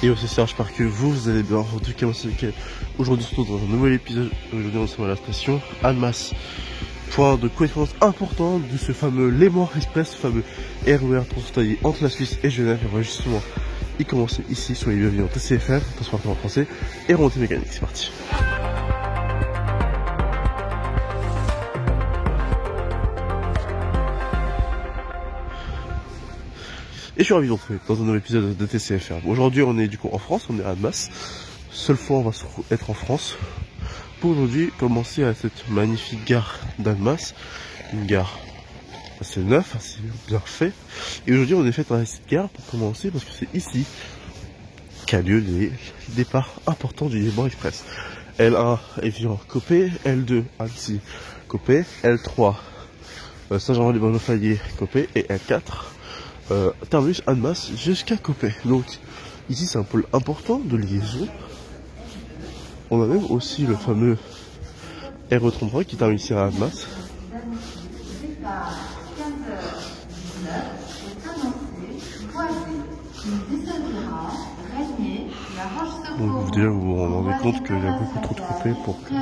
Et aussi Serge, j'espère que vous allez bien. En tout cas, moi c'est lequel. Aujourd'hui, on se retrouve dans un nouvel épisode. Aujourd'hui, on se retrouve à la station Annemasse. Point de correspondance important de ce fameux Léman Express, ce fameux RER transfrontalier entre la Suisse et Genève. Et on va justement y commencer ici sur les bienvenus en TCFM, transport en français, et remontée mécanique. C'est parti. Et je suis ravi de vous retrouver dans un nouvel épisode de TCFR. Aujourd'hui, on est du coup en France, on est à Annemasse. Seule fois, on va être en France. Pour aujourd'hui, commencer à cette magnifique gare d'Annemasse. Une gare assez neuve, assez bien fait. Et aujourd'hui, on est fait dans cette gare pour commencer parce que c'est ici qu'a lieu les départs importants du Léman Express. L1 Évian-Copé, L2 Annecy Copé, L3 Saint-Germain-les-Bains-Fayet Copé et L4 terminus Annemasse jusqu'à Copé. Donc ici c'est un pôle important de liaison. On a même aussi le fameux RE33 qui termine ici à Annemasse. Donc déjà vous vous rendez compte qu'il y a beaucoup trop de Copé pour que...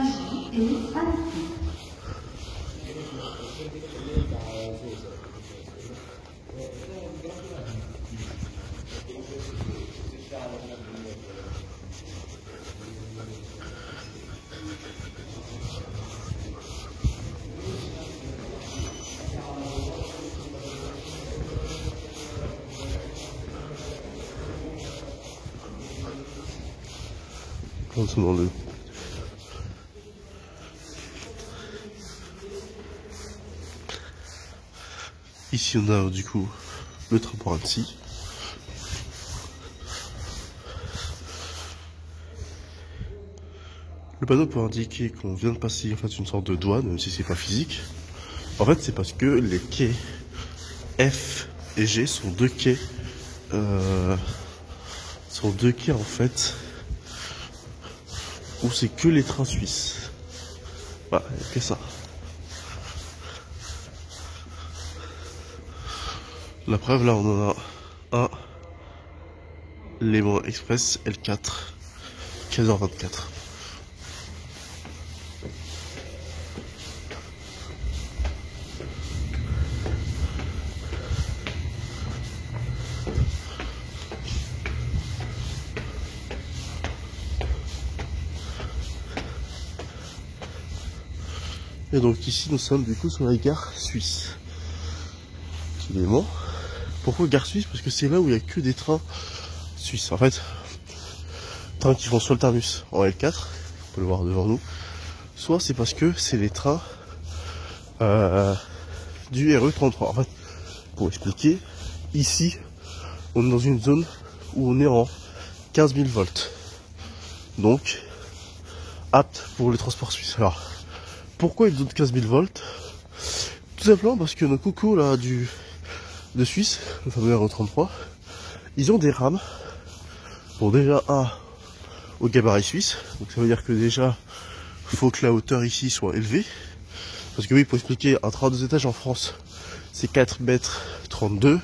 Dans le... Ici on a du coup le train pour Annecy. Le panneau peut indiquer qu'on vient de passer en fait une sorte de douane, même si c'est pas physique. En fait c'est parce que les quais F et G sont deux quais en fait où c'est que les trains suisses. Voilà, il n'y a que ça. La preuve, là, on en a un Léman Express L4, 15h24. Et donc ici, nous sommes du coup sur la gare suisse. Léman. Pourquoi gare suisse? Parce que c'est là où il n'y a que des trains suisses. En fait, trains qui vont sur le terminus en L4, on peut le voir devant nous. Soit c'est parce que c'est les trains du RE33. En fait, pour expliquer, ici, on est dans une zone où on est en 15 000 volts. Donc, apte pour les transports suisses. Alors, pourquoi une zone de 15 000 volts? Tout simplement parce que nos coucous là de Suisse, le fameux RE33, ils ont des rames. Bon, déjà au gabarit suisse, donc ça veut dire que déjà faut que la hauteur ici soit élevée. Parce que oui, pour expliquer, un train 2 étages en France, c'est 4,32 m.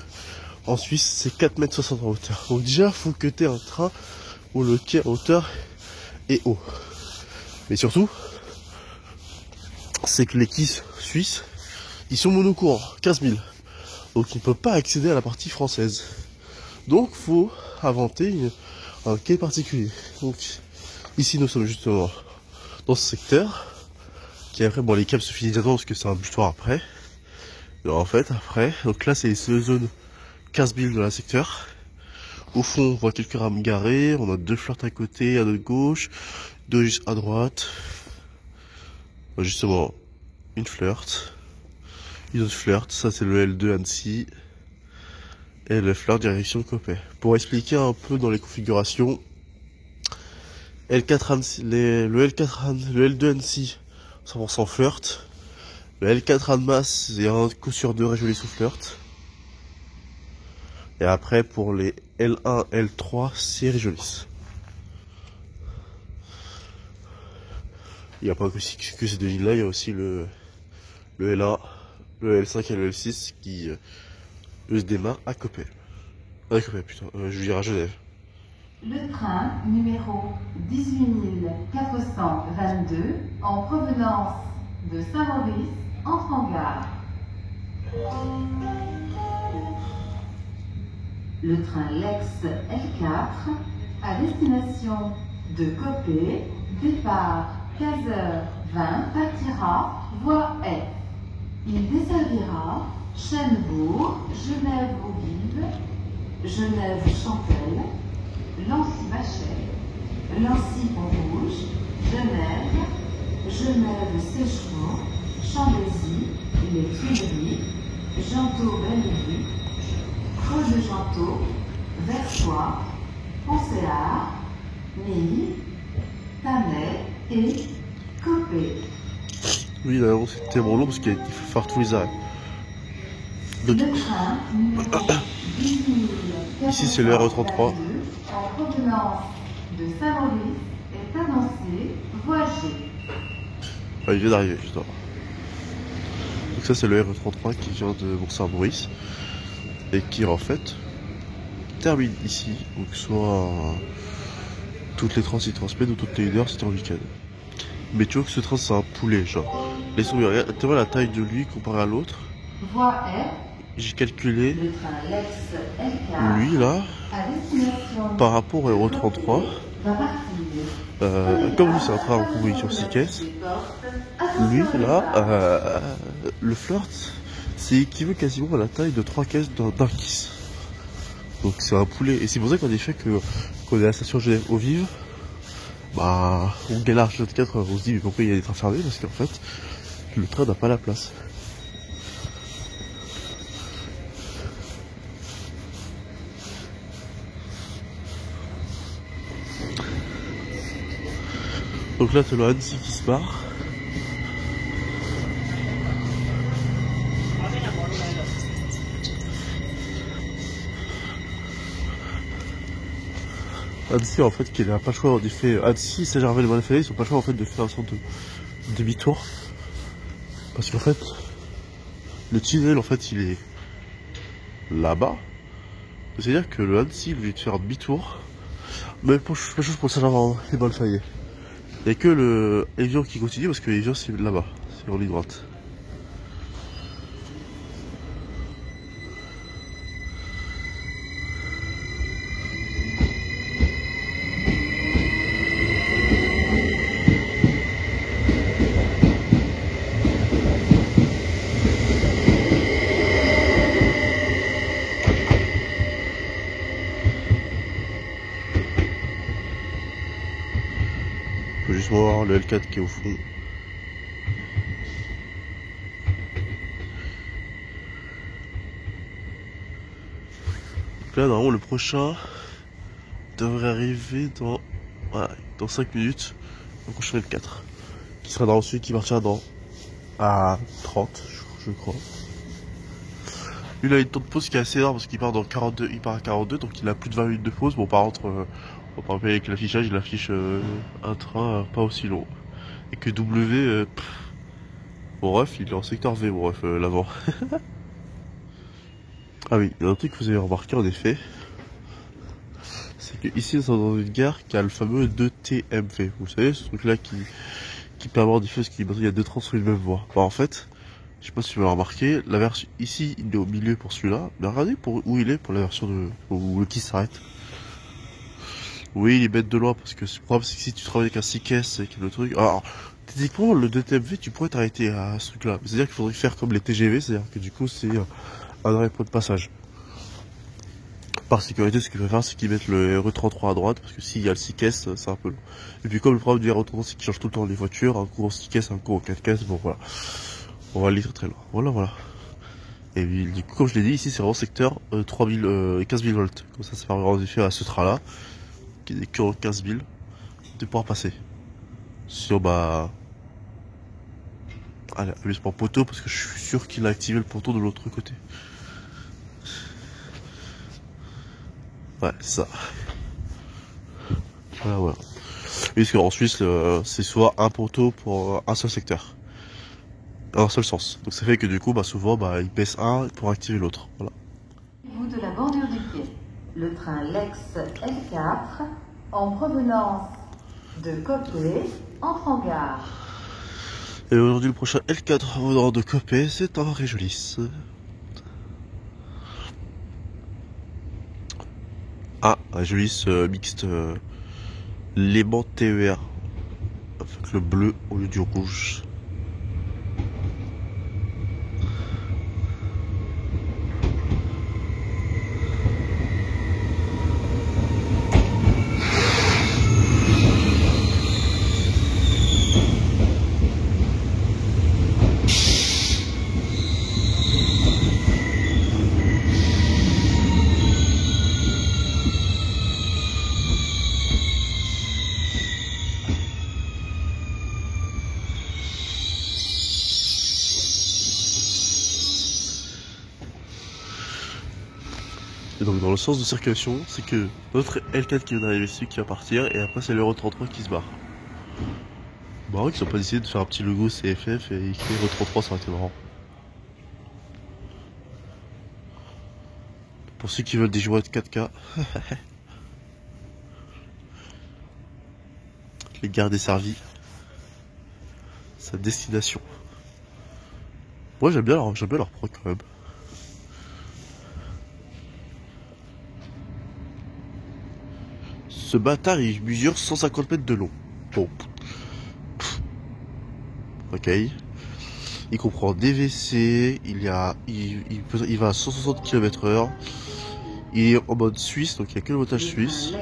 En Suisse, c'est 4,60 m en hauteur. Donc déjà, faut que tu aies un train où le quai en hauteur est haut. Mais surtout, c'est que les quais suisses, ils sont monocourants, 15 000. Donc ils ne peuvent pas accéder à la partie française. Donc faut inventer un quai particulier. Donc ici nous sommes justement dans ce secteur. Qui après, bon les câbles se finissent maintenant parce que c'est un butoir après. Alors en fait après, donc là c'est les zones 15 000 de la secteur. Au fond on voit quelques rames garées, on a deux flirts à côté, à notre gauche, deux juste à droite. Justement une flirt. Une autre flirt, ça c'est le L2 Annecy. Et le flirt direction Copé. Pour expliquer un peu dans les configurations, L4 Annecy, le L2 Annecy, 100% flirt. Le L4 Annemasse, c'est un coup sur deux réjouis sous flirt. Et après, pour les L1, L3, c'est réjouis. Il n'y a pas que ces deux lignes-là, il y a aussi le L1, le L5 et le L6 qui eux se démarrent à Copé. À Copé, putain, je veux dire à Genève. Le train numéro 18422 en provenance de Saint-Maurice entre en gare. Le train Lex L4 à destination de Copé, départ 15h20, partira voie F. Il desservira Chênebourg, Genève-aux-Vives, Genève-Chantelle, Lancy-Bachet, Lancy-Pont-Rouge, Genève, Genève-Sécheron, Chambésy, les Tuileries, Gentot-Bellevue, Creux-de-Gentot, Versoix, Poncéard, Milly, Thanet et Copé. Oui, d'ailleurs, c'était mon long parce qu'il faut faire tous les arrêts. Le train numéro 18422 ici, c'est le RE33. en provenance de Saint-Maurice est annoncé voie G. Ah, il vient d'arriver, justement. Donc ça, c'est le RE33 qui vient de Bourg-Saint-Maurice et qui, en fait, termine ici. Donc soit toutes les 36 semaines ou toutes les 1 heure, c'était en week-end. Mais tu vois que ce train, c'est un poulet, genre. Laisse tomber, regarde, tu vois la taille de lui comparé à l'autre. Voie F. J'ai calculé Le train Lex L4 lui là à destination par rapport au Euro 33. va partir. Comme lui c'est un train en composition 6 caisses, lui là, le flirt, c'est équivaut quasiment à la taille de 3 caisses d'un kiss. Donc c'est un poulet. Et c'est pour ça qu'on a fait que quand on est à la station Genève-aux-Vives, bah on galère sur le 4, on se dit mais pourquoi il y a des trains fermés? Parce qu'en fait le train n'a pas la place. Donc là, t'as le Annecy qui se barre. Annecy, en fait, qui n'a pas le choix, en effet. Annecy, Saint-Gervais-le-Malfait, ils n'ont pas le choix, en fait, de faire un sorte de demi-tour. Parce qu'en fait, le tunnel, en fait, il est là-bas. C'est-à-dire que le Annecy, il veut faire un demi-tour. Mais pas chose pour Saint-Gervais-le-Malfait. Il n'y a que le Évian qui continue parce que l'Évian c'est là-bas, c'est en ligne droite. Faut juste voir le L4 qui est au fond. Donc là, normalement, le prochain devrait arriver dans, voilà, dans 5 minutes. Le prochain L4. Qui sera dans ensuite, qui partira dans à 30, je crois. Lui, il a une temps de pause qui est assez énorme parce qu'il part dans 42, il part à 42, donc il a plus de 20 minutes de pause. Bon, par contre, on va pas avec l'affichage, il affiche un train pas aussi long. Et que W, bon bref, il est en secteur V, bon bref, l'avant. Ah oui, il y a un truc que vous avez remarqué en effet, c'est que ici nous sommes dans une gare qui a le fameux 2TMV. Vous savez, ce truc là qui permet en diffuse qu'il y a deux trains sur une même voie. Bah en fait, je sais pas si vous l'avez remarqué, la version ici il est au milieu pour celui-là, mais regardez pour où il est pour la version de où le qui s'arrête. Oui, il est bête de loin parce que le problème c'est que si tu travailles avec un 6 caisses avec le truc. Alors, techniquement, le 2TMV tu pourrais t'arrêter à ce truc là. C'est-à-dire qu'il faudrait faire comme les TGV, c'est-à-dire que du coup c'est un arrêt point de passage. Par sécurité, ce qu'ils peuvent faire, c'est qu'ils mettent le RE33 à droite, parce que s'il y a le 6 caisses, c'est un peu long. Et puis comme le problème du RE33, c'est qu'il change tout le temps les voitures, un coup en 6 caisses, un coup en 4 caisses, bon voilà. On va aller très loin. Voilà. Et puis, du coup, comme je l'ai dit, ici c'est vraiment secteur 15 000 volts. Comme ça permet en effet à ce train-là, qui n'est que 15 000, de pouvoir passer. Sur allez, appuyer sur poteau, parce que je suis sûr qu'il a activé le poteau de l'autre côté. Ouais, c'est ça. Voilà. Puisque en Suisse, c'est soit un poteau pour un seul secteur. Un seul sens. Donc ça fait que du coup, souvent, il baisse un pour activer l'autre. Voilà. Bout de la bordure du quai. le train Lex L4 en provenance de Coppet entre en gare. Et aujourd'hui, le prochain L4 venant de Coppet, c'est un Réjoulis. Ah, Réjoulis mixte Léman TER. Avec le bleu au lieu du rouge. Et donc dans le sens de circulation, c'est que notre L4 qui vient d'arriver ici qui va partir et après c'est l'Euro 33 qui se barre. Marrant qu'ils n'ont pas décidé de faire un petit logo CFF et écrire Euro 33, ça aurait été marrant. Pour ceux qui veulent des jouets de 4K. Les gares desservies. Sa destination. Moi j'aime bien leur pro quand même. Ce bâtard il mesure 150 mètres de long. Bon. Ok. Il comprend DVC, il va à 160 km/h. Il est en mode suisse, donc il n'y a que le motage suisse.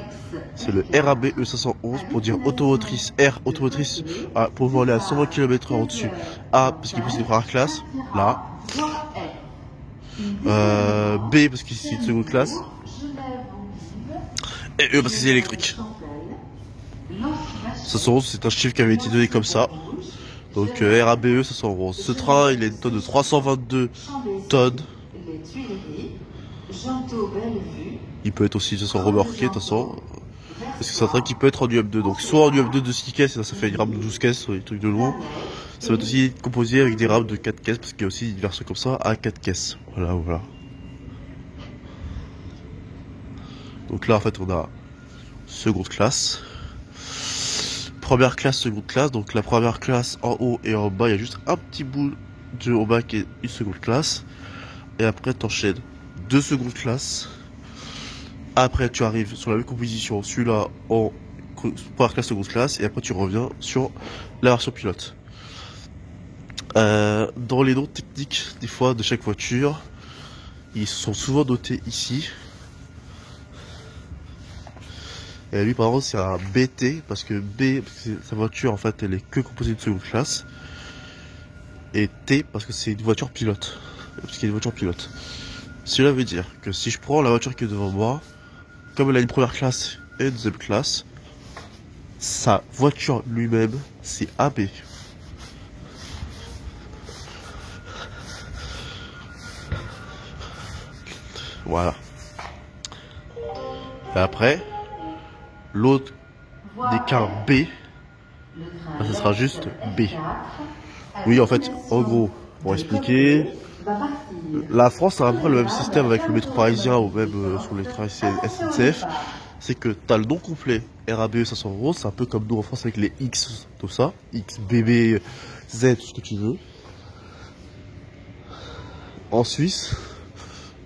C'est le RAB E511 pour dire automotrice. R, automotrice, pour voler à 120 km/h au-dessus. A, parce qu'il pousse des premières classes, là. B, parce qu'il c'est de seconde classe. Et E, parce que c'est électrique. 511, c'est un chiffre qui avait été donné comme ça. Donc RABE 511. Ce train, il a une tonne de 322 tonnes. Il peut être aussi de toute façon remorqué de toute façon. Parce que c'est un train qui peut être en UM2. Donc soit en UM2 de 6 caisses, et là ça fait une rame de 12 caisses, des trucs de lourd. Ça va être aussi composé avec des rames de 4 caisses, parce qu'il y a aussi une version comme ça à 4 caisses. Voilà. Donc là en fait on a seconde classe. Première classe, seconde classe. Donc la première classe en haut et en bas, il y a juste un petit bout de en bas qui est une seconde classe. Et après t'enchaînes deux secondes classes. Après tu arrives sur la même composition, celui-là en première classe, seconde classe. Et après tu reviens sur la version pilote. Dans les noms techniques des fois de chaque voiture, ils sont souvent notés ici. Et lui par exemple c'est un BT parce que sa voiture en fait elle est que composée de seconde classe. Et T parce que c'est une voiture pilote. Parce qu'il y a une voiture pilote. Cela veut dire que si je prends la voiture qui est devant moi, comme elle a une première classe et une deuxième classe, sa voiture lui-même c'est AB. Voilà. Et après, l'autre des cars B, ça sera juste B. Oui, en fait, en gros, pour expliquer, la France a à peu près le même système avec le métro parisien ou même sur les trains SNCF. C'est que tu as le nom complet RABE 500 €, c'est un peu comme nous en France avec les X, tout ça, X, BB, Z, tout ce que tu veux. En Suisse,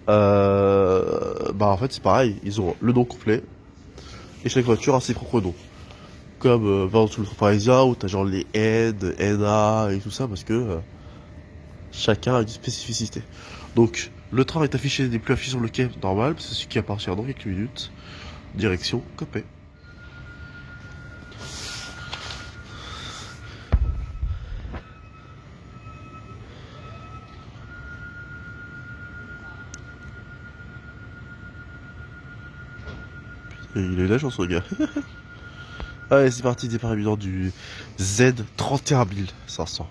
en fait c'est pareil, ils ont le nom complet et chaque voiture a ses propres noms. Comme par exemple sur le métro parisien où t'as genre les N, NA et tout ça parce que chacun a une spécificité. Donc le train est affiché, n'est plus affiché sur le quai normal, c'est ce qui va partir dans quelques minutes. Direction Coppet. Putain, il est là, chanson, gars. Allez, c'est parti, départ imminent du Z 31500.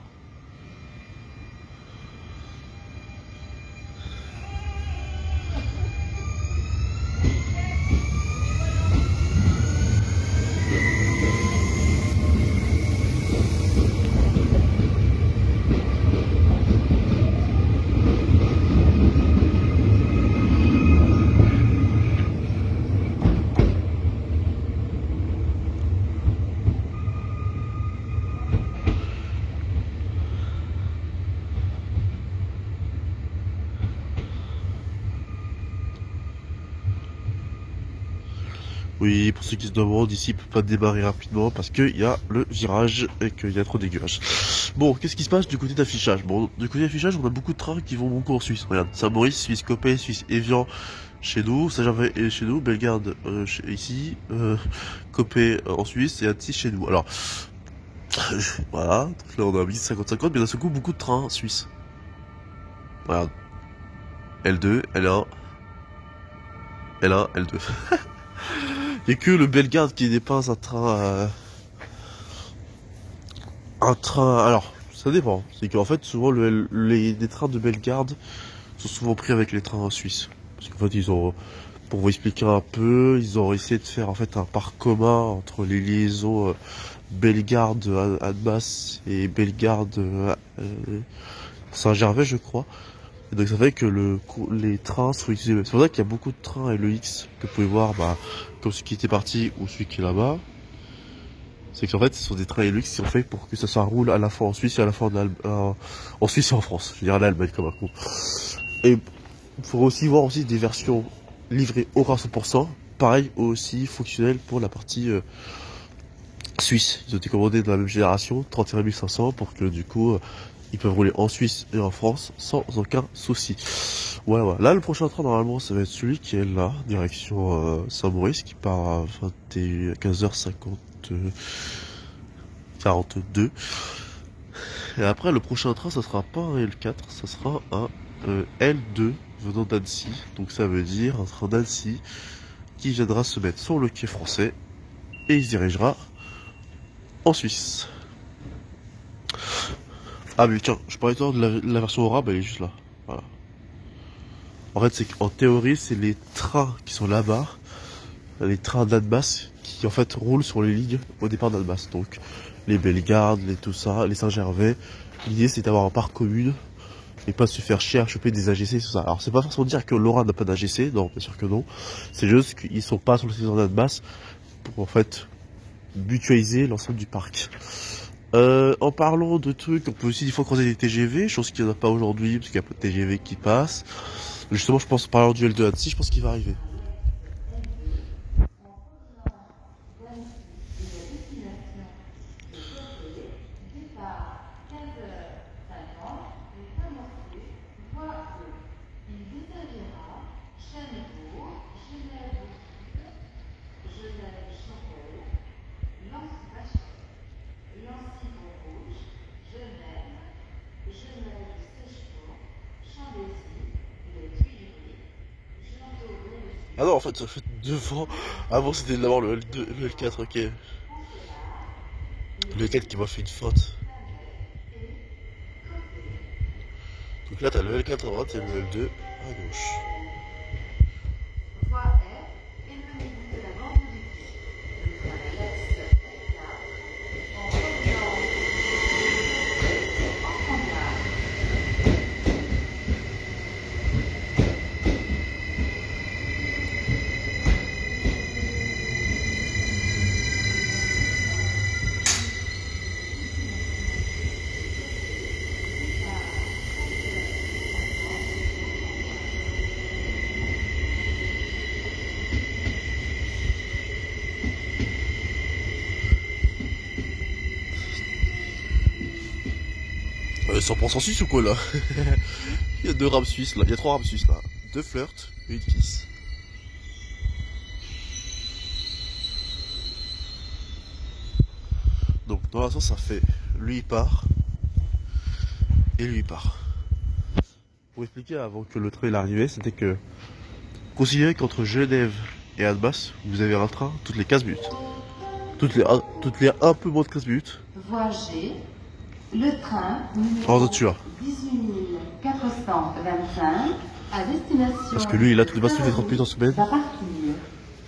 Oui, pour ceux qui se demandent, ici, il peut pas démarrer rapidement parce qu'il y a le virage et qu'il y a trop d'aiguillage. Bon, qu'est-ce qui se passe du côté d'affichage? Bon, du côté d'affichage, on a beaucoup de trains qui vont beaucoup en Suisse. Regarde, Saint-Maurice, Suisse Copé, Suisse Évian, chez nous, Saint-Gervais est chez nous, Bellegarde ici, Copé en Suisse et Annecy chez nous. Alors, voilà, donc là on a mis 50-50, mais d'un seul coup, beaucoup de trains suisses. Regarde, L2, L1, L1, L2. Il n'y a que le Bellegarde qui dépasse un train. Alors, ça dépend. C'est qu'en fait, souvent, les trains de Bellegarde sont souvent pris avec les trains suisses. Parce qu'en fait, pour vous expliquer un peu, ils ont essayé de faire en fait un parc commun entre les liaisons Bellegarde Annemasse et Bellegarde Saint-Gervais, je crois. Et donc ça fait que les trains sont utilisés. C'est pour ça qu'il y a beaucoup de trains LEX que vous pouvez voir, comme celui qui était parti ou celui qui est là-bas. C'est qu'en fait, ce sont des trains LEX qui sont faits pour que ça roule à la fois en Suisse et à la fois en Suisse et en France. Je veux dire en Allemagne comme un coup. Et il faudrait aussi voir aussi des versions livrées au 100%. Pareil, aussi fonctionnelles pour la partie suisse. Ils ont été commandés dans la même génération, 31 500, pour que du coup... ils peuvent rouler en Suisse et en France sans aucun souci. Voilà. Là, le prochain train, normalement, ça va être celui qui est là, direction Saint-Maurice, qui part à 15h42. Et après, le prochain train, ça sera pas un L4, ça sera un L2 venant d'Annecy. Donc ça veut dire un train d'Annecy qui viendra se mettre sur le quai français et il se dirigera en Suisse. Ah mais tiens, je parlais de la version Orab, elle est juste là. Voilà. En fait, c'est qu'en théorie, c'est les trains qui sont là-bas, les trains d'Annemasse, qui en fait roulent sur les lignes au départ d'Annemasse. Donc les Bellegarde, tout ça, les Saint-Gervais. L'idée c'est d'avoir un parc commune et pas se faire chier à choper des AGC et tout ça. Alors c'est pas forcément dire que l'Orab n'a pas d'AGC, non, bien sûr que non. C'est juste qu'ils sont pas sur le saison d'Annemasse pour en fait mutualiser l'ensemble du parc. En parlant de trucs, on peut aussi des fois croiser des TGV, chose qu'il n'y en a pas aujourd'hui, parce qu'il y a pas de TGV qui passe. Justement, je pense, en parlant du L2 Annecy, je pense qu'il va arriver. Ah non, en fait, devant. Avant, c'était d'abord le L2, le L4, ok. Le L4 qui m'a fait une faute. Donc là, t'as le L4 à droite et le L2 à gauche. Euh, 100% suisse ou quoi là? Il y a 2 rames suisses là, il y a 3 rames suisses là. 2 flirts et une kiss. Donc dans l'instant ça fait lui il part et lui il part. Pour expliquer avant que le train arrivait, c'était que considérez qu'entre Genève et Annemasse, vous avez un train toutes les 15 minutes. Toutes les un peu moins de 15 minutes. Voie G, le train En voiture. 18 425 à destination. Parce que lui il a toutes les bases toutes les 30 minutes en semaine. Va partir.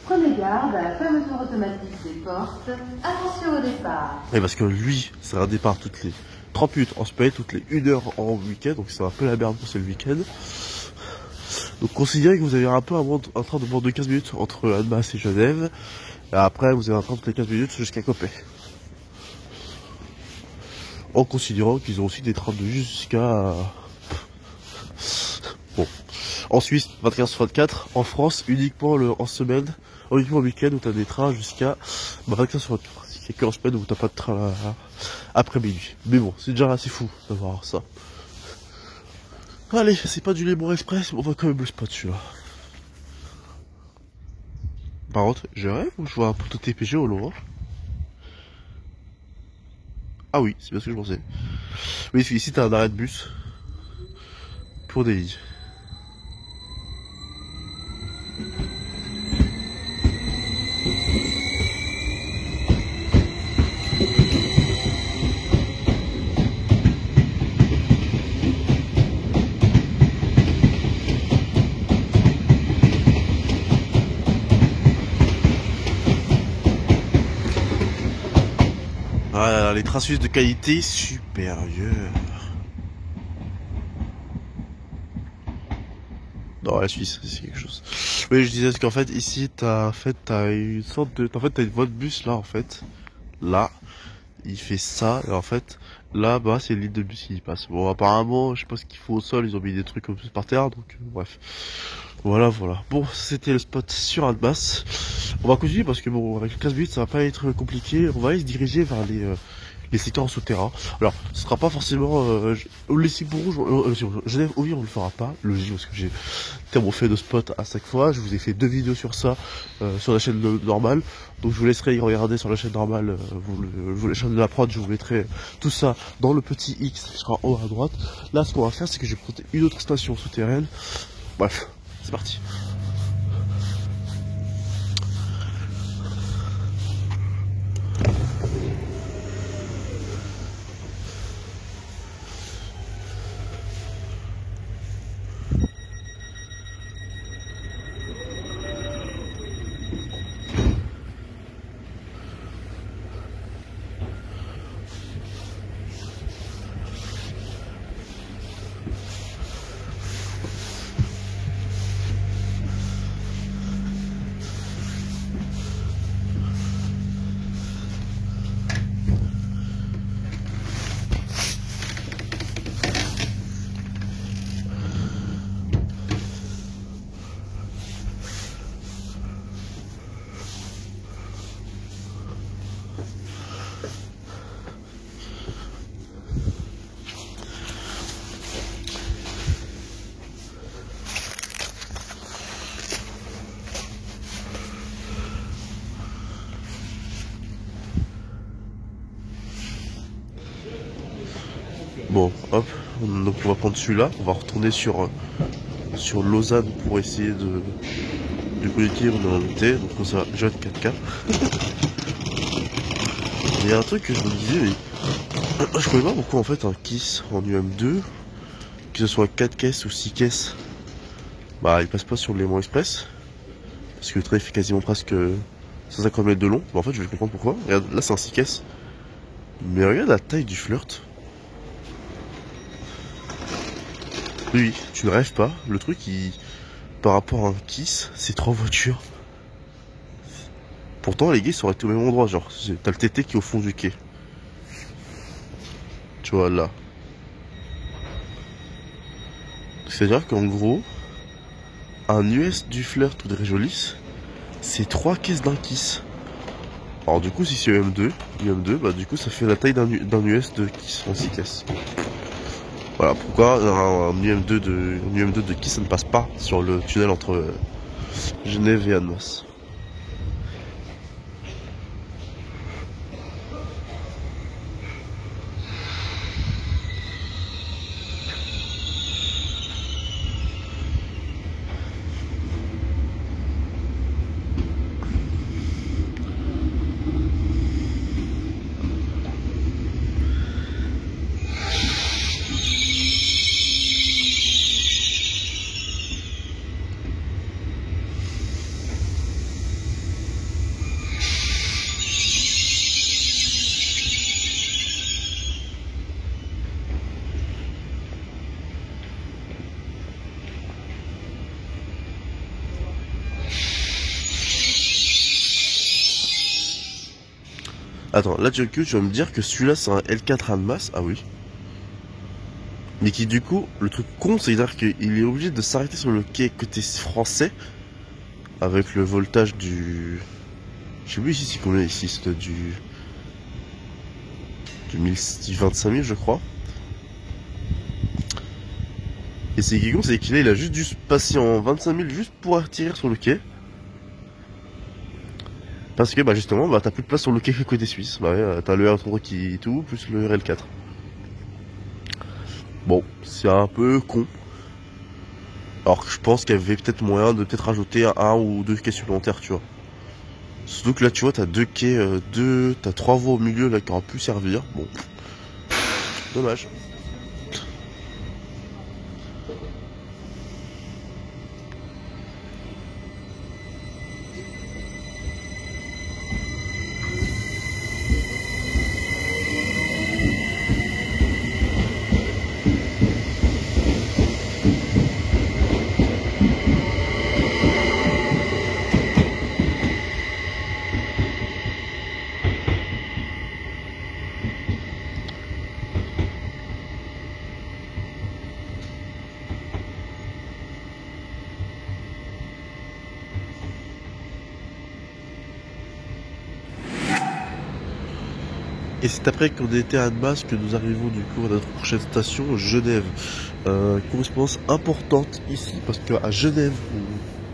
Prenez garde à la fermeture automatique des portes. Attention au départ. Et parce que lui, c'est un départ toutes les 30 minutes en semaine, toutes les 1 heure en week-end, donc c'est un peu la merde pour c'est le week-end. Donc considérez que vous avez un peu un train de moins de 15 minutes entre Annemasse et Genève. Et après, vous avez un train toutes les 15 minutes jusqu'à Copé. En considérant qu'ils ont aussi des trains de jusqu'à... Bon. En Suisse, 24/24. En France, uniquement en semaine, uniquement le week-end où t'as des trains jusqu'à 24 sur 24. Il y a que en semaine où t'as pas de train après minuit. Mais bon, c'est déjà assez fou d'avoir ça. Allez, c'est pas du Léman Express, mais on va quand même le spot celui-là. Par contre, je rêve ou je vois un poteau TPG au loin? Ah oui, c'est bien ce que je pensais. Oui, ici t'as un arrêt de bus pour des lignes. Ah là là, les trains suisses de qualité supérieure. Non, la Suisse, c'est quelque chose. Oui, je disais parce qu'en fait, ici, t'as une sorte de, t'as une voie de bus là, en fait. Là, il fait ça, et en fait, là-bas, c'est l'île de bus qui y passe. Bon, apparemment, je sais pas ce qu'il faut au sol, ils ont mis des trucs comme ça par terre, donc, bref. Voilà. Bon, c'était le spot sur Annemasse. On va continuer parce que bon, avec 15 minutes, ça va pas être compliqué. On va aller se diriger vers les secteurs souterrains. Alors, ce sera pas forcément les Cibourg rouges, Genève, oui, on le fera pas, logique, parce que j'ai tellement fait de spots à chaque fois. Je vous ai fait 2 vidéos sur ça, sur la chaîne normale. Donc je vous laisserai y regarder sur la chaîne normale, la chaîne de la prod, je vous mettrai tout ça dans le petit X qui sera en haut à droite. Là, ce qu'on va faire, c'est que je vais prendre une autre station souterraine. Bref, c'est parti. Bon, hop, donc on va prendre celui-là, on va retourner sur Lausanne pour essayer de connecter on était, donc on sera déjà de 4K. Il y a un truc que je me disais, mais je connais pas pourquoi en fait un KISS en UM2, que ce soit 4 caisses ou 6 caisses, bah il passe pas sur le Léman Express, parce que le train fait quasiment presque 150 mètres de long. Bah en fait je vais comprendre pourquoi. Regarde, là c'est un 6 caisses, mais regarde la taille du flirt. Oui, tu ne rêves pas. Le truc, par rapport à un KISS, c'est 3 voitures. Pourtant, les gays sont restés au même endroit. Genre, t'as le TT qui est au fond du quai. Tu vois, là. C'est-à-dire qu'en gros, un US du Flirt ou des Réjolis, c'est 3 caisses d'un KISS. Alors du coup, si c'est UM2, bah du coup, ça fait la taille d'un US de KISS en 6 caisses. Voilà pourquoi un UM2 de KISS ça ne passe pas sur le tunnel entre Genève et Annemasse. Attends, là tu vas me dire que celui-là c'est un L4 Annemasse. Ah oui. Mais qui du coup, le truc con, c'est-à-dire qu'il est obligé de s'arrêter sur le quai côté français avec le voltage du... Je sais plus ici combien ici, c'est du 25 000 je crois. Et c'est qui est con, c'est qu'il a juste dû se passer en 25 000 juste pour atterrir sur le quai. Parce que bah justement, bah t'as plus de place sur le quai côté suisse. Bah ouais, t'as le R33 qui tout, plus le RL4. Bon, c'est un peu con. Alors que je pense qu'il y avait peut-être moyen de peut-être rajouter un ou deux quais supplémentaires, tu vois. Surtout que là, tu vois, t'as deux quais, t'as 3 voies au milieu là qui auraient pu servir. Bon, dommage. Et c'est après qu'on était à Annemasse que nous arrivons du coup à notre prochaine station, Genève. Correspondance importante ici, parce qu'à Genève, ou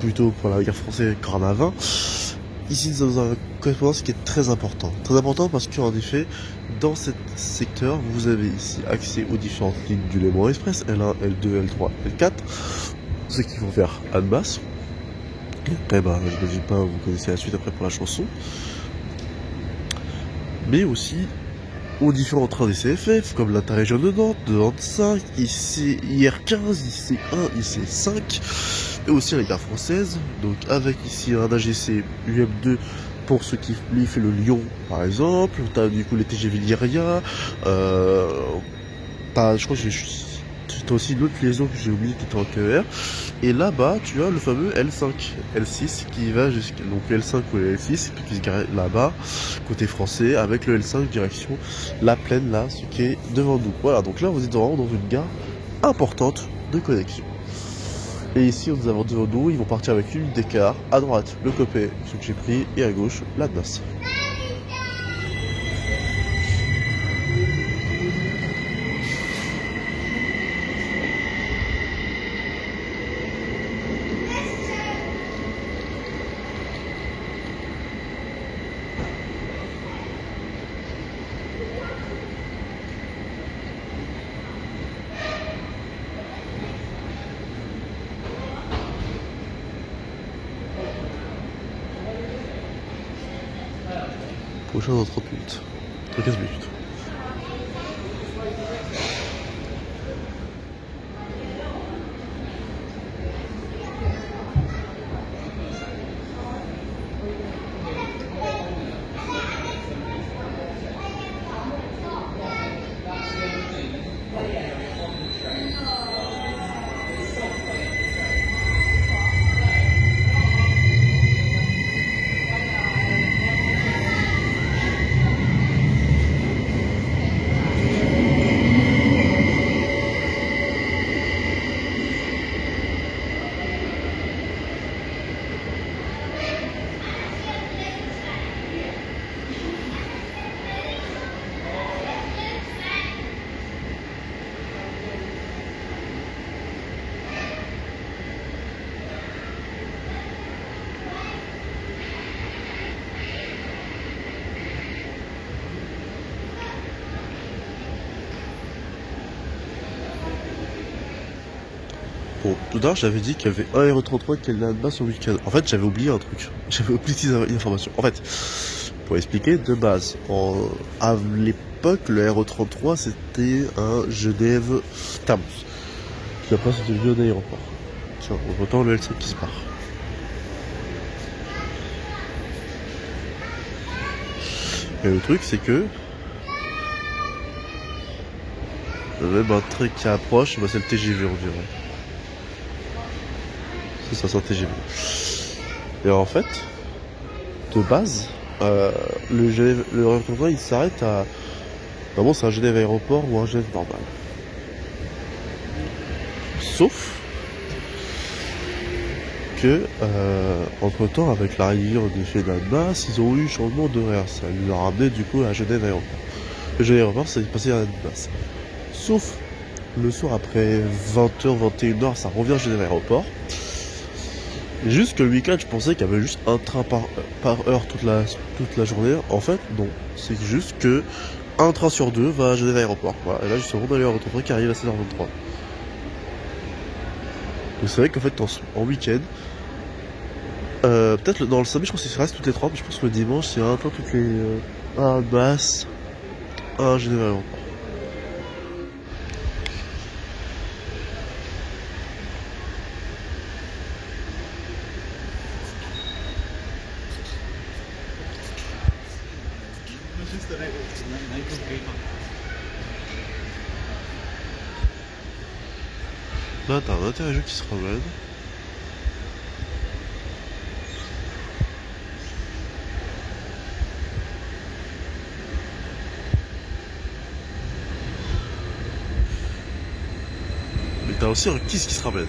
plutôt pour la gare française Cornavin, ici nous avons une correspondance qui est très importante. Très importante parce qu'en effet, dans ce secteur, vous avez ici accès aux différentes lignes du Léman Express, L1, L2, L3, L4, ceux qui vont vers Annemasse. Et après, bah, je ne dis pas, vous connaissez la suite après pour la chanson. Mais aussi aux différents trains des CFF, comme l'interrégion de Nantes, de Nantes 5, IR15, IC1, IC5, et aussi la gare française, donc avec ici un AGC UM2 pour ceux qui lui fait le Lyon par exemple, t'as du coup les TGV Lyria, je crois que t'as aussi une autre liaison que j'ai oublié qui était en TER. Et là-bas, tu as le fameux L5, L6 qui va jusqu'à donc le L5 ou le L6 qui se gare là-bas côté français avec le L5 direction La Plaine là, ce qui est devant nous. Voilà, donc là vous êtes vraiment dans une gare importante de connexion. Et ici nous avons devant nous, ils vont partir avec une d'écart, à droite le Copé, ce que j'ai pris, et à gauche l'Annemasse. Prochain dans 30 minutes. Dans 15 minutes. Bon, tout à l'heure j'avais dit qu'il y avait un RE33 qui allait là-bas sur le week-end. En fait, j'avais oublié un truc. J'avais oublié une information. En fait, pour expliquer, de base, à l'époque, le RE33 c'était un Genève-Tarbes. Puis après, c'était le vieux d'aéroport. Tiens, on entend le L5 qui se part. Et le truc, c'est que même un truc qui approche, bah, c'est le TGV, on dirait. C'est ça, TGV. Et en fait, de base, le RE33 il s'arrête à... Vraiment, c'est un Genève aéroport ou un Genève normal. Sauf que, entre temps, avec l'arrivée de chez Annemasse, ils ont eu changement d'horaire. Ça leur a ramené du coup à Genève Aéroport. Le Genève Aéroport, ça est passé à Annemasse. Sauf le soir après 20h, 21h, ça revient à Genève Aéroport. Et juste que le week-end, je pensais qu'il y avait juste un train par heure toute la journée. En fait, non. C'est juste que un train sur deux va à Genève Aéroport. Voilà. Et là, justement, on a eu un autre train qui arrive à 16h23. Donc c'est vrai qu'en fait, en week-end, peut-être dans le samedi, je pense qu'il reste toutes les 30, mais je pense que le dimanche, c'est un train toutes les... un Basse, un Genève Aéroport. Là, t'as un interrégio qui se ramène. Mais t'as aussi un Kiss qui se ramène.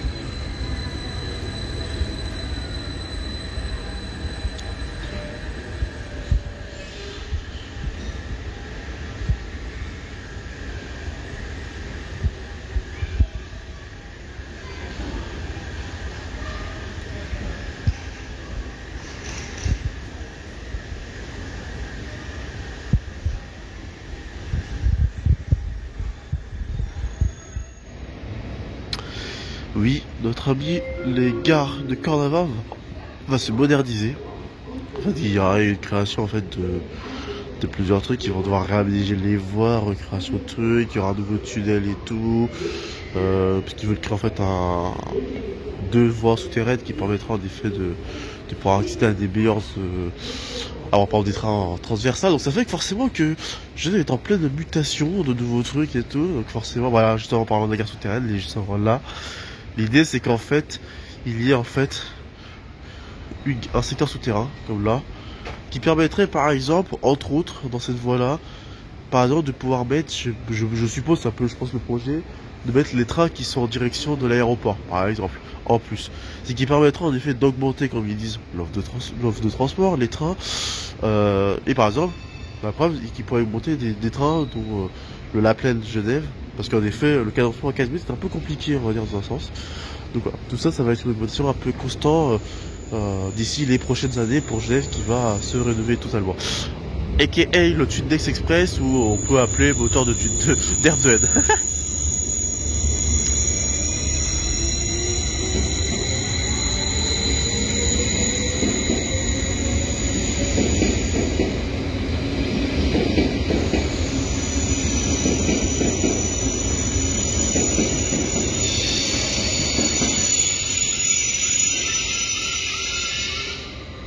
Oui, notre ami, les gares de Cornava va se moderniser. En fait, il y aura une création en fait de plusieurs trucs. Ils vont devoir réaménager les voies, recréation de trucs, il y aura un nouveau tunnel et tout. Parce qu'ils veulent créer en fait deux voies souterraines qui permettront en effet de pouvoir accéder à des meilleurs avoir par exemple des trains transversales. Donc ça fait que forcément que Genève est en pleine mutation, de nouveaux trucs et tout. Donc forcément, voilà, justement en parlant de la gare souterraine, les justement là. L'idée c'est qu'en fait, il y ait en fait un secteur souterrain, comme là, qui permettrait par exemple, entre autres, dans cette voie-là, par exemple de pouvoir mettre, je suppose, c'est un peu, je pense, le projet, de mettre les trains qui sont en direction de l'aéroport, par exemple, en plus. Ce qui permettra en effet d'augmenter, comme ils disent, l'offre de transport, les trains, et par exemple, la preuve, qui pourrait augmenter des trains dont le La Plaine Genève, parce qu'en effet, le cadencement à 15 minutes, c'est un peu compliqué, on va dire, dans un sens. Donc voilà, tout ça, ça va être une augmentation un peu constant d'ici les prochaines années pour Genève qui va se rénover totalement. AKA le Tundex Express, ou on peut appeler moteur d'air de haine.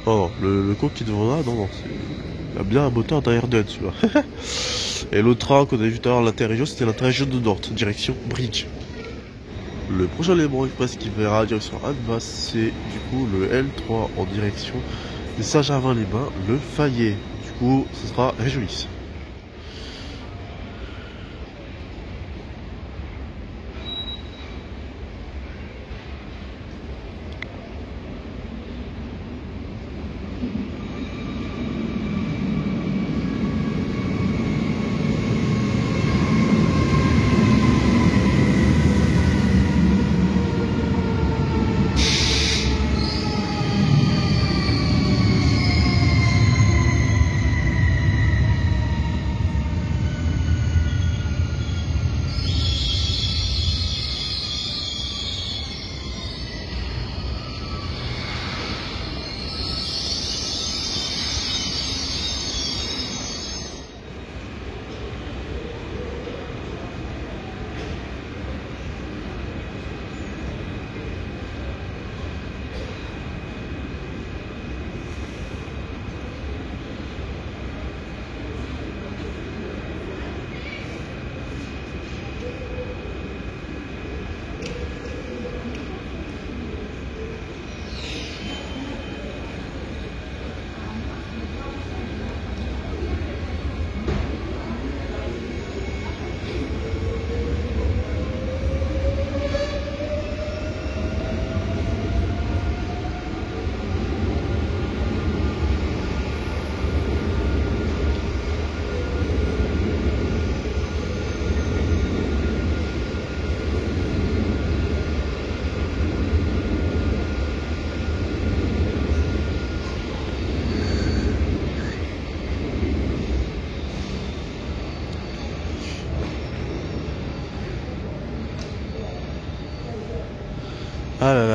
Oh non, le coq qui est devant là, non, il a bien un moteur derrière de tu vois. Et l'autre train qu'on a vu tout à l'heure, l'interrégion, c'était l'interrégion de Nantes, direction Bridge. Le prochain élément express qui verra direction Annemasse, c'est du coup le L3 en direction de Saint-Gervais-les-Bains, le Fayet. Du coup, ce sera Réjouis.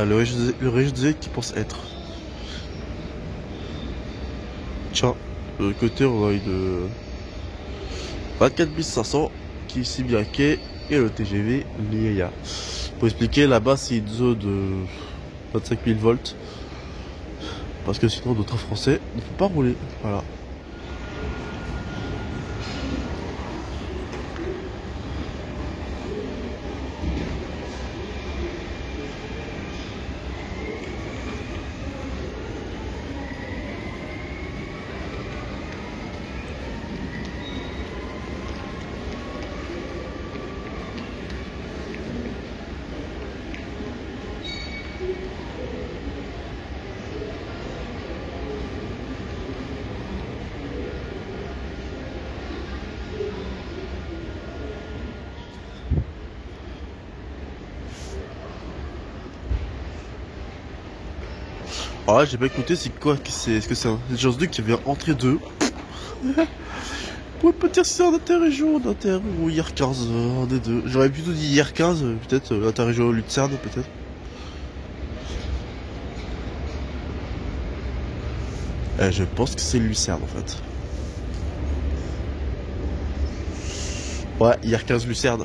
le région qui pense être. Tiens, de l'autre côté, on a une 24 500 qui est ici bien quai et le TGV Lyria. Pour expliquer, là-bas, c'est une zone de 25 000 volts. Parce que sinon, notre français ne peut pas rouler. Voilà. Alors là, j'ai pas écouté, c'est quoi que c'est? Est-ce que c'est un Agence 2 qui vient entrer 2? Vous pouvez pas dire si c'est un interrégion ou IR15, un des deux. J'aurais plutôt dit IR15, peut-être, interrégion Lucerne, peut-être. Je pense que c'est Lucerne, en fait. Ouais, IR15 Lucerne.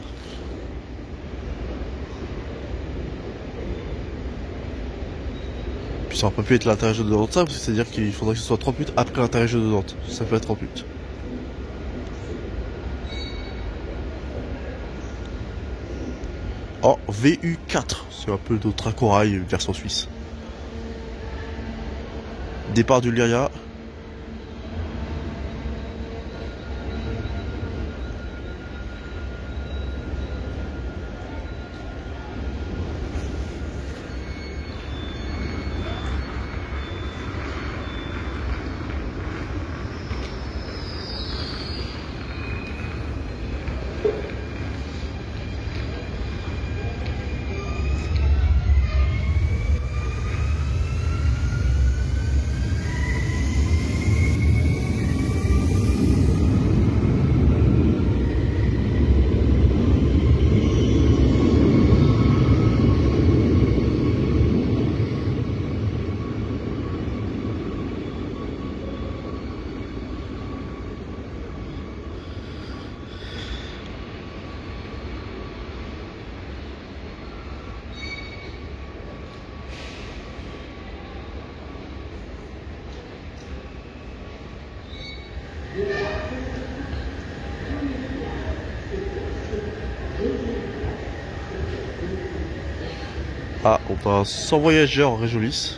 Puis ça aurait pas pu être l'interrégion de Nantes, ça, parce que c'est-à-dire qu'il faudrait que ce soit 30 minutes après l'interrégion de Nantes. Ça peut être 30 minutes. Oh, VU4, c'est un peu notre Tracorail version suisse. Départ du Lyria. Ah, on passe 100 voyageurs en Réjolis.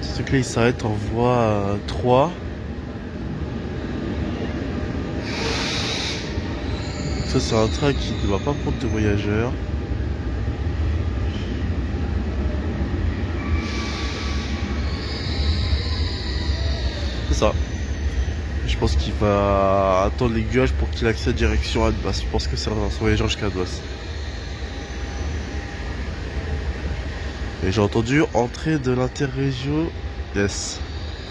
Ce que là il s'arrête en voie 3. Ça c'est un train qui ne va pas prendre de voyageurs. C'est ça. Je pense qu'il va attendre les guages pour qu'il accède direction à Annemasse. Je pense que c'est un voyageur jusqu'à Annemasse. Et j'ai entendu entrée de l'interrégion. Yes.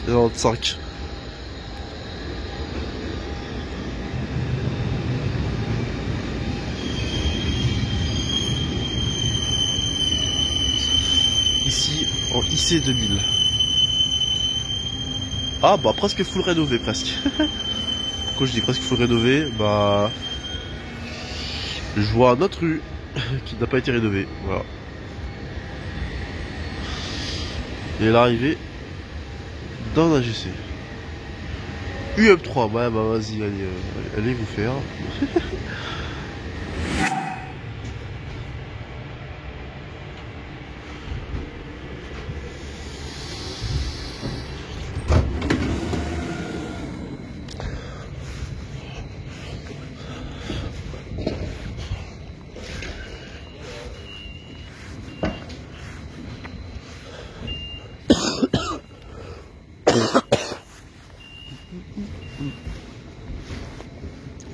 95. Ici en IC 2000. Ah bah presque full rénové presque. Pourquoi je dis presque full rénové? Bah je vois une autre rue qui n'a pas été rénovée. Voilà. Et l'arrivée d'un AGC. UM3, ouais bah vas-y, allez vous faire.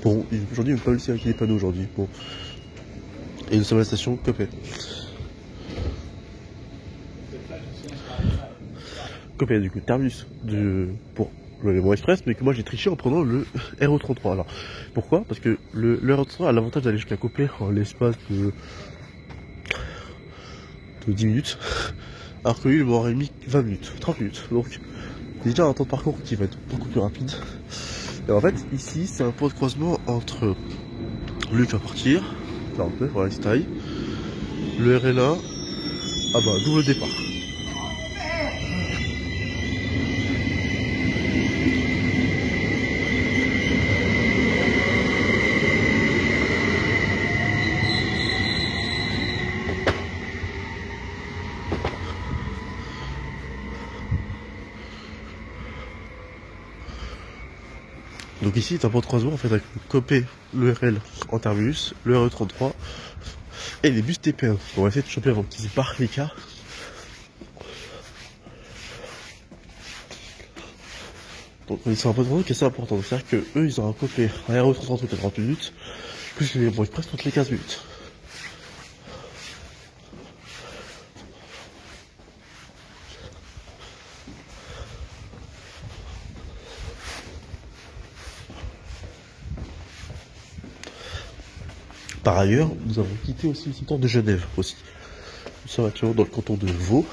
Bon, aujourd'hui, il ne pas réussi avec les panneaux aujourd'hui. Bon. Et nous sommes à la station Copé. Copé, du coup, terminus pour le Bon Express, mais que moi j'ai triché en prenant le RE33. Alors, pourquoi? Parce que le RE33 a l'avantage d'aller jusqu'à Copley en l'espace de 10 minutes, alors que lui il m'aurait mis 20 minutes, 30 minutes. Donc, déjà un temps de parcours qui va être beaucoup plus rapide. Et en fait, ici, c'est un point de croisement entre lui qui va partir, 49, voilà, il taille, le RLA, ah bah, double départ. Donc ici, c'est un point de croisement en fait avec le Copé, le RL en terminus, le RE33 et les bus TP1. On va essayer de choper avant qu'ils partent l'écart. Donc c'est un point de croisement qui est assez important. C'est-à-dire que eux, ils ont un Copé, un RE33 toutes les 30 minutes, plus les Bon Express toutes les 15 minutes. Par ailleurs, nous avons quitté aussi le secteur de Genève aussi. Nous sommes actuellement dans le canton de Vaud.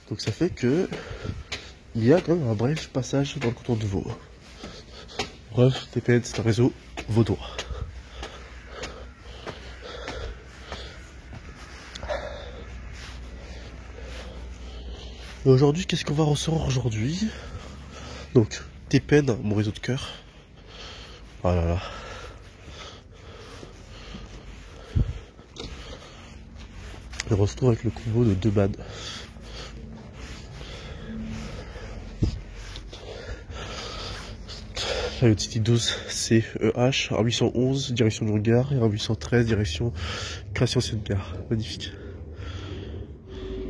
Donc ça fait que il y a quand même un bref passage dans le canton de Vaud. Bref, TPN c'est un réseau vaudois. Et aujourd'hui, qu'est-ce qu'on va recevoir aujourd'hui? Donc, TPN, mon réseau de cœur. Voilà. Là. Je me retrouve avec le combo de 2 bandes. Là, le Titi 12 CEH, un 811 direction du Gare et un 813 direction création de gare. Magnifique.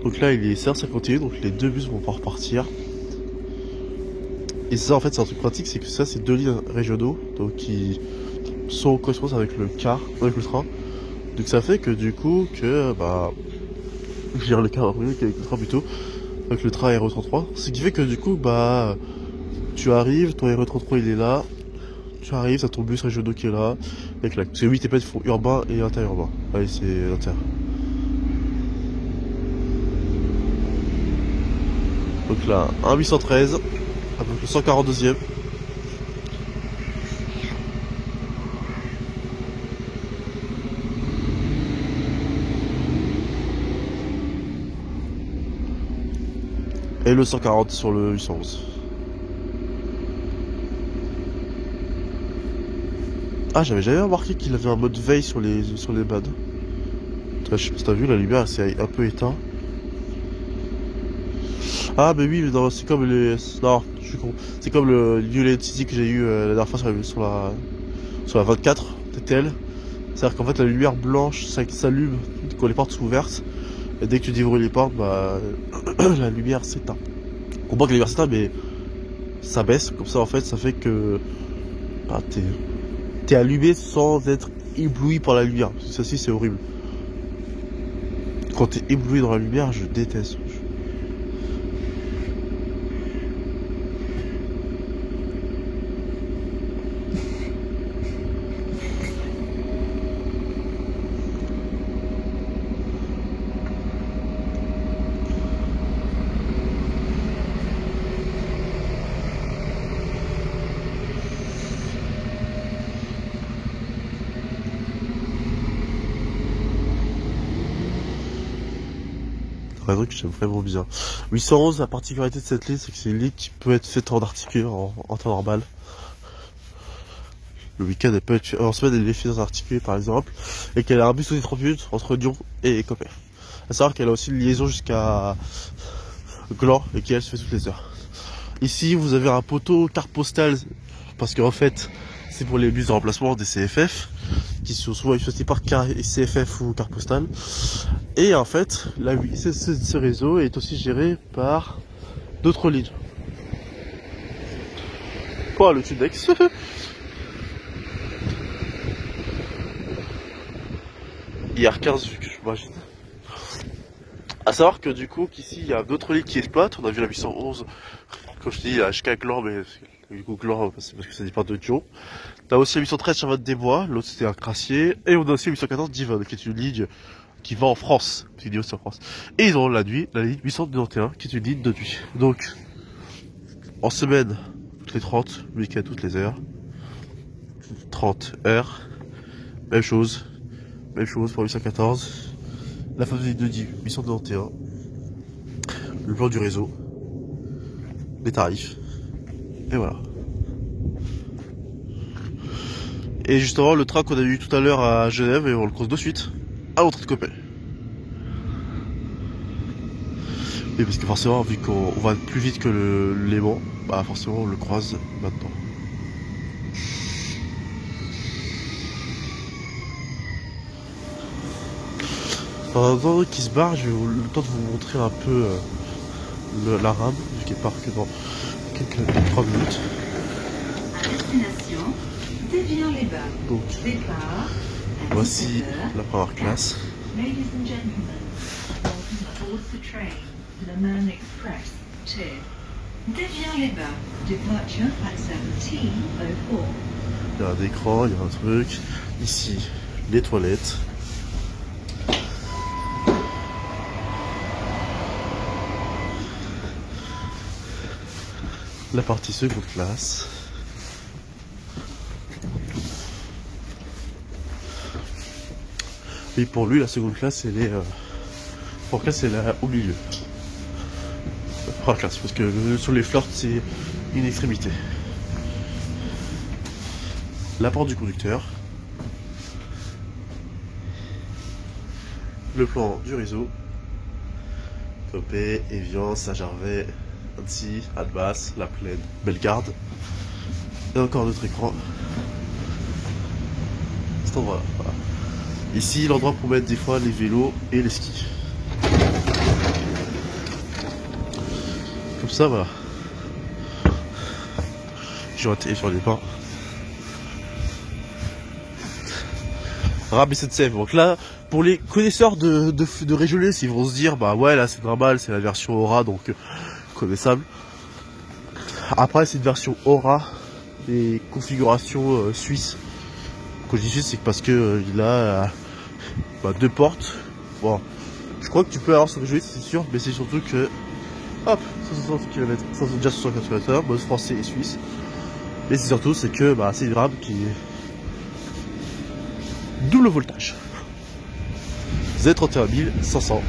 Donc là, il est 16h51, donc les deux bus vont pas repartir. Et ça, en fait, c'est un truc pratique, c'est que ça, c'est 2 lignes régionaux, donc qui sont en correspondance avec le car, avec le train. Donc ça fait que du coup, je veux dire le car avec le train plutôt, avec le train RE33. Ce qui fait que du coup, tu arrives, ton RE33 il est là, tu arrives, t'as ton bus régionaux qui est là, avec là. C'est 8 TPN font urbain et interurbain. Allez, c'est inter. Donc là, un 813, avec le 142e. Et le 140 sur le 811. Ah, j'avais jamais remarqué qu'il avait un mode veille sur les bandes. Je sais pas si t'as vu, la lumière c'est un peu éteint. Ah mais oui, mais c'est comme les... Non, je suis con. C'est comme le New LED City que j'ai eu la dernière fois sur la 24 TTL. C'est-à-dire qu'en fait la lumière blanche s'allume quand les portes sont ouvertes. Et dès que tu déverrouilles les portes, la lumière s'éteint. On comprend que la lumière s'éteint, mais ça baisse. Comme ça en fait, ça fait que t'es allumé sans être ébloui par la lumière. Ça aussi c'est horrible. Quand t'es ébloui dans la lumière, je déteste. Un truc que j'aime vraiment bien. 811, la particularité de cette ligne, c'est que c'est une ligne qui peut être faite en articulé, en temps normal. Le week-end, elle peut être, en semaine, elle est faite en articulé, par exemple, et qu'elle a un bus tous les 30 minutes entre Lyon et Coppet. À savoir qu'elle a aussi une liaison jusqu'à Gland, et qu'elle se fait toutes les heures. Ici, vous avez un poteau carte postale, parce qu'en fait, c'est pour les bus de remplacement des CFF, qui sont souvent choisis par CFF ou carte postale. Et en fait, ce réseau est aussi géré par d'autres lignes. Quoi, le Tudex. IR15, j'imagine. À savoir que du coup, qu'ici, il y a d'autres lignes qui exploitent. On a vu la 811 Comme je te dis, il y a HK Glor, mais du coup Glor, c'est parce que ça dépend de Joe. T'as aussi la 813 Chavannes des Bois, l'autre c'était un crassier. Et on a aussi la 814 Divon, qui est une ligne qui va en France. C'est une ligne aussi en France. Et ils ont la nuit, la ligne 891, qui est une ligne de nuit. Donc, en semaine, toutes les 30, week-end toutes les heures. 30 heures. Même chose pour 814. La fameuse ligne de nuit 891. Le plan du réseau. Les tarifs. Et voilà. Et justement, le train qu'on a eu tout à l'heure à Genève, et on le croise de suite à l'entrée de Coppet. Et parce que forcément, vu qu'on va plus vite que le Léman, bah forcément on le croise maintenant. En attendant qu'il se barre, je vais le temps de vous montrer un peu la rame, vu qu'elle part que dans quelques 3 minutes. À destination, Déviens-les-Bains. Donc, Départ à voici 17 heures. la première classe. Ladies and gentlemen, welcome aboard the train, Le Mans Express to Déviens-les-Bains. Departure at 17:04. Il y a un écran, il y a un truc. Ici, les toilettes. La partie seconde classe. Et pour lui, la seconde classe, elle est au milieu. La première classe, parce que sur les flirts, c'est une extrémité. La porte du conducteur. Le plan du réseau. Coppet, Évian, Saint-Gervais, Annecy, Annemasse, La Plaine, Bellegarde. Et encore d'autres écrans. Cet endroit-là. Voilà. Ici, l'endroit pour mettre des fois les vélos et les skis. Comme ça, voilà. J'ai raté sur les pas. Rame SNCF. Donc là, pour les connaisseurs de Régionais, ils vont se dire, bah ouais, là c'est normal, c'est la version Aura, donc connaissable. Après, c'est une version Aura et configuration suisse. Quand je dis suisse, c'est parce que il a 2 portes. Bon, je crois que tu peux avoir sur Régionais, c'est sûr, mais c'est surtout que, hop, 160 km, 160 km/h, mode français et suisse. Mais c'est surtout, c'est que c'est une rame qui est double voltage. Z31 500.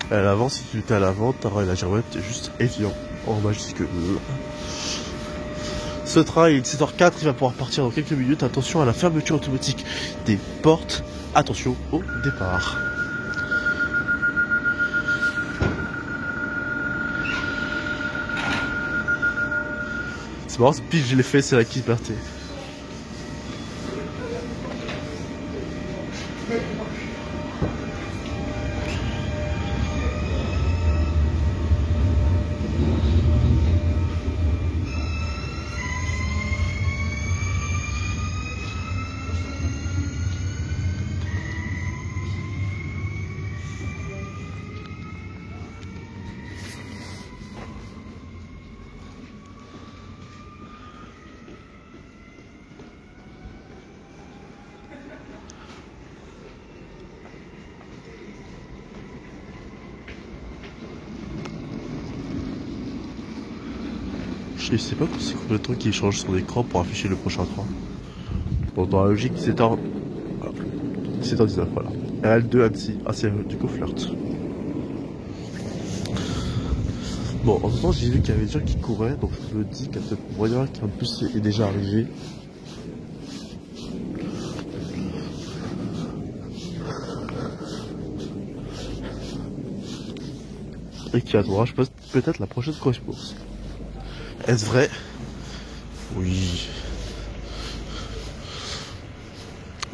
À l'avant, si tu étais à l'avant, t'aurais la girouette juste Évian en majuscule. Ce train est 17h04, il va pouvoir partir dans quelques minutes. Attention à la fermeture automatique des portes. Attention au départ. C'est marrant, pile je l'ai fait, c'est la liberté. Je sais pas c'est combien de temps qu'il change son écran pour afficher le prochain train. Bon, dans la logique, 17h19, voilà. RL2 Annecy, c'est du coup flirt. Bon, en tout temps, j'ai vu qu'il y avait des gens qui couraient, donc je me dis qu'il y a peut-être moyen qu'un bus est déjà arrivé. Et qui attendra, je pense, peut-être la prochaine correspondance. Est-ce vrai? Oui.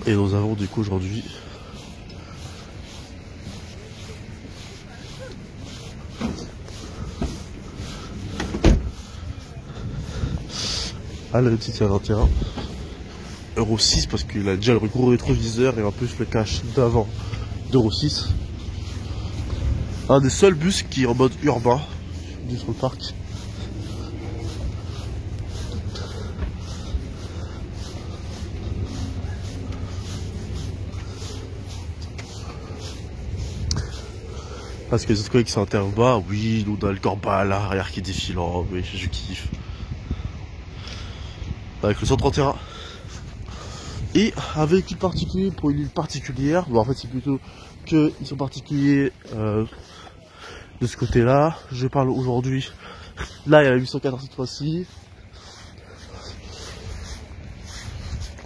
Et nous avons du coup aujourd'hui à la petite 21 Euro 6 parce qu'il a déjà le gros rétroviseur et en plus le cache d'avant d'Euro 6. Un des seuls bus qui est en mode urbain sur le parc. Parce que les autres collègues qui sont interurbains, oui, nous on a le corba à l'arrière qui est défilant, oui, je kiffe. Avec le 131. Et un véhicule particulier pour une île particulière, bon en fait c'est plutôt qu'ils sont particuliers de ce côté-là. Je parle aujourd'hui, là il y a la 814 cette fois-ci.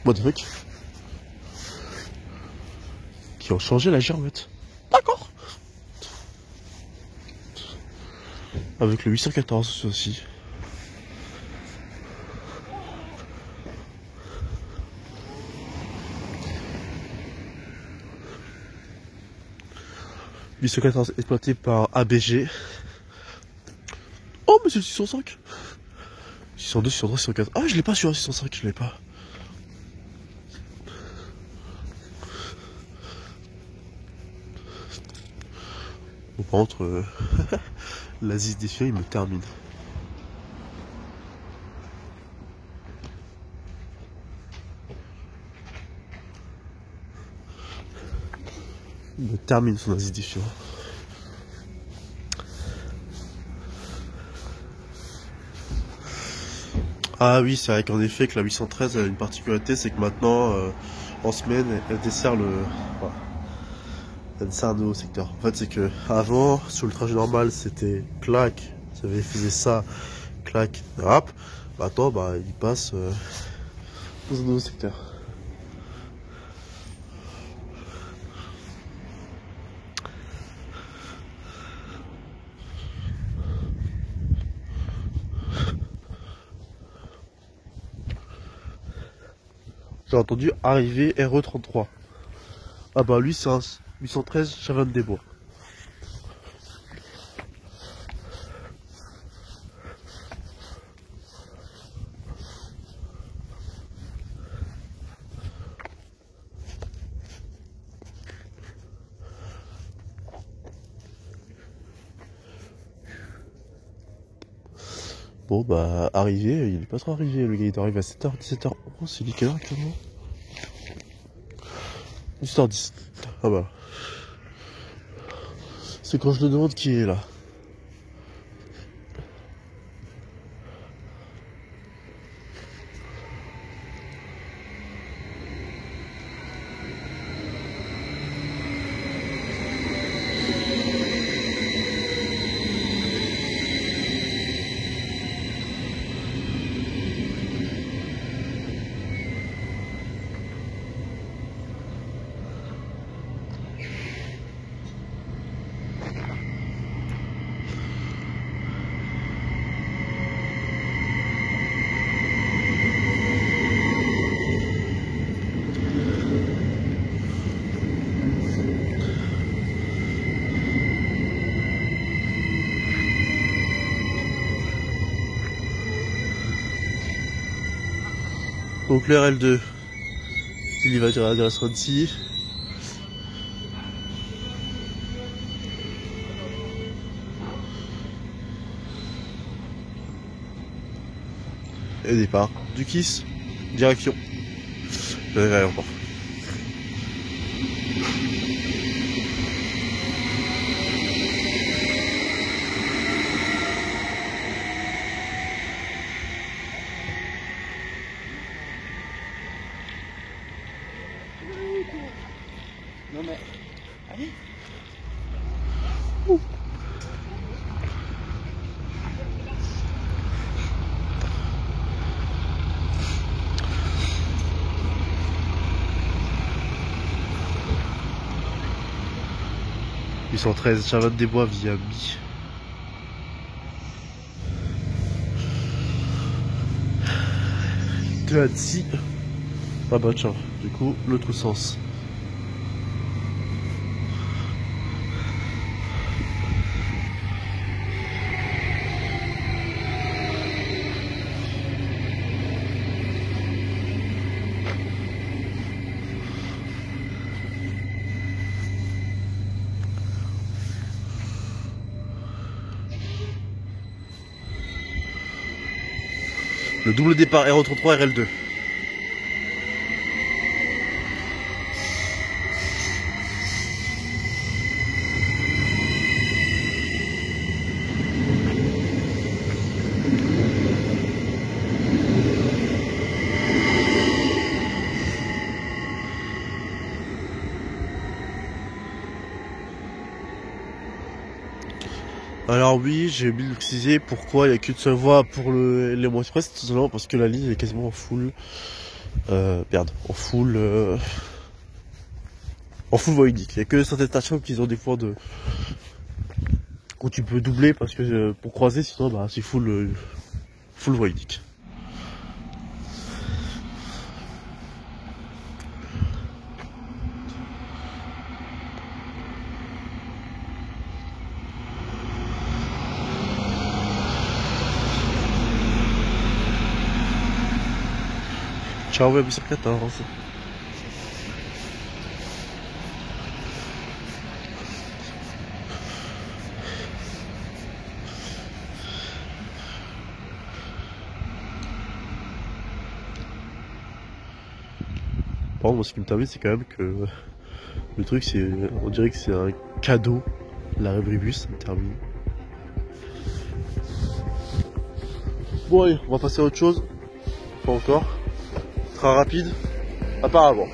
What the fuck? Qui ont changé la girouette. D'accord. Avec le 814 aussi. « 814 exploité par ABG. Oh mais c'est le 605. 602, 603, 604. Ah je l'ai pas sur un 605, je l'ai pas. Bon, par contre, l'Asie des filles, il me termine. Il me termine son Asie des filles. Ah oui, c'est vrai qu'en effet que la 813 a une particularité, c'est que maintenant, en semaine, elle dessert le... Voilà. Elle dessert un nouveau secteur. En fait, c'est que avant, sur le trajet normal, c'était clac, ça faisait ça, clac, rap. Maintenant, bah, il passe dans un nouveau secteur. J'ai entendu arriver RE33. Ah bah lui c'est un 813 Chavannes des Bois. Bon bah arrivé, il est pas trop arrivé, le gars il arrive à 7h, 17h. Oh c'est dit quelle heure actuellement? 17h10. Ah bah. C'est quand je le demande qui est là. Donc le RL2, il va dire à la Swansea. Et départ du Kiss, direction le aéroport. Non mais, allez. Ouh. Ils sont 13 Chavannes des Bois via Mi. De Annecy Ah bah tiens, du coup, l'autre sens. Le double départ RE33 RL2. Alors oui, j'ai oublié de préciser pourquoi il n'y a qu'une seule voie pour les Léman Express, tout simplement parce que la ligne est quasiment en full, en full voie unique. Il n'y a que certaines stations qui ont des fois où tu peux doubler parce que pour croiser, sinon bah c'est full voie unique. Ciao, web 14. Par contre, moi, ce qui me termine, c'est quand même que le truc, c'est, on dirait que c'est un cadeau, la Rébribus, ça me termine. Bon, allez, on va passer à autre chose. Pas encore. Très rapide, apparemment.